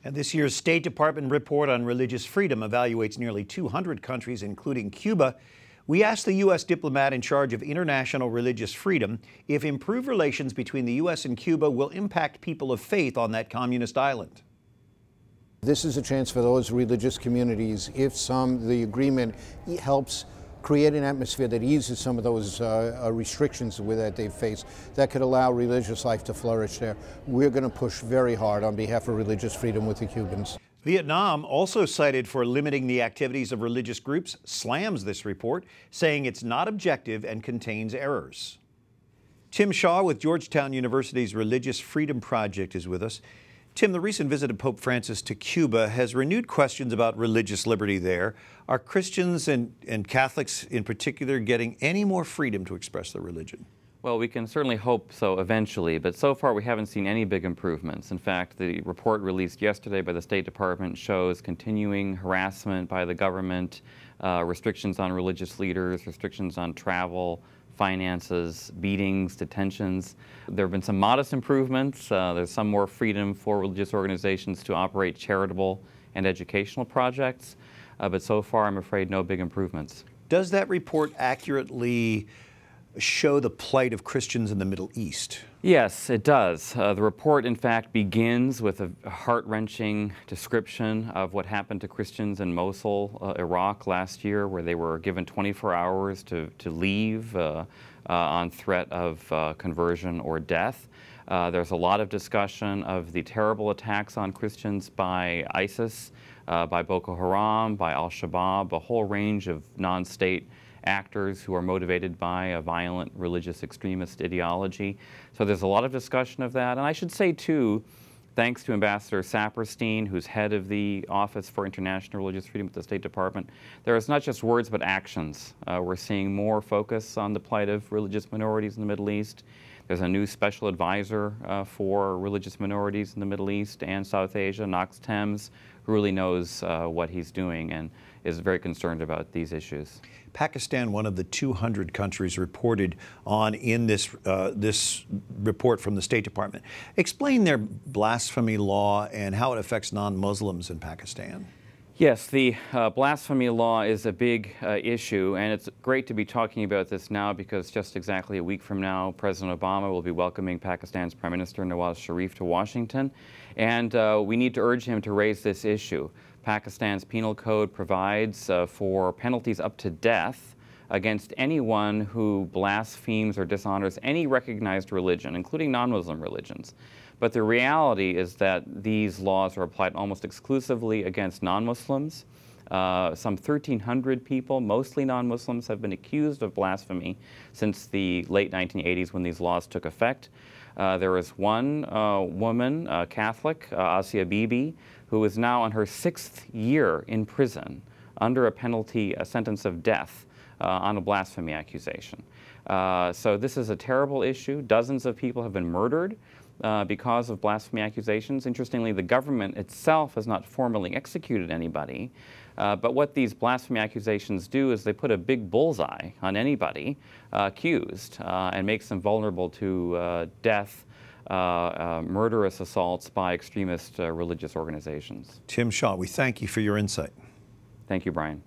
And this year's State Department report on religious freedom evaluates nearly 200 countries, including Cuba. We asked the U.S. diplomat in charge of international religious freedom if improved relations between the U.S. and Cuba will impact people of faith on that communist island. This is a chance for those religious communities, if the agreement helps create an atmosphere that eases some of those restrictions that they face, that could allow religious life to flourish there. We're going to push very hard on behalf of religious freedom with the Cubans. Vietnam, also cited for limiting the activities of religious groups, slams this report, saying it's not objective and contains errors. Tim Shah with Georgetown University's Religious Freedom Project is with us. Tim, the recent visit of Pope Francis to Cuba has renewed questions about religious liberty there. Are Christians and Catholics in particular getting any more freedom to express their religion? Well, we can certainly hope so eventually, but so far we haven't seen any big improvements. In fact, the report released yesterday by the State Department shows continuing harassment by the government, restrictions on religious leaders, restrictions on travel, finances, beatings, detentions. There have been some modest improvements. There's some more freedom for religious organizations to operate charitable and educational projects, but so far I'm afraid no big improvements. Does that report accurately show the plight of Christians in the Middle East? Yes, it does. The report, in fact, begins with a heart-wrenching description of what happened to Christians in Mosul, Iraq last year, where they were given 24 hours to leave on threat of conversion or death. There's a lot of discussion of the terrible attacks on Christians by ISIS, by Boko Haram, by Al-Shabaab, a whole range of non-state actors who are motivated by a violent religious extremist ideology. So there's a lot of discussion of that. And I should say, too, thanks to Ambassador Saperstein, who's head of the Office for International Religious Freedom at the State Department, there is not just words but actions. We're seeing more focus on the plight of religious minorities in the Middle East. There's a new special advisor for religious minorities in the Middle East and South Asia, Knox Thames, who really knows what he's doing and is very concerned about these issues. Pakistan, one of the 200 countries reported on in this report from the State Department. Explain their blasphemy law and how it affects non-Muslims in Pakistan. Yes, the blasphemy law is a big issue, and it's great to be talking about this now because just exactly a week from now, President Obama will be welcoming Pakistan's Prime Minister Nawaz Sharif to Washington, and we need to urge him to raise this issue. Pakistan's penal code provides for penalties up to death against anyone who blasphemes or dishonors any recognized religion, including non-Muslim religions. But the reality is that these laws are applied almost exclusively against non-Muslims. Some 1,300 people, mostly non-Muslims, have been accused of blasphemy since the late 1980s when these laws took effect. There is one woman, Catholic, Asia Bibi, who is now on her 6th year in prison under a sentence of death on a blasphemy accusation. So this is a terrible issue. Dozens of people have been murdered because of blasphemy accusations. Interestingly, the government itself has not formally executed anybody, but what these blasphemy accusations do is they put a big bullseye on anybody accused and makes them vulnerable to death, murderous assaults by extremist religious organizations. Tim Shah, we thank you for your insight. Thank you, Brian.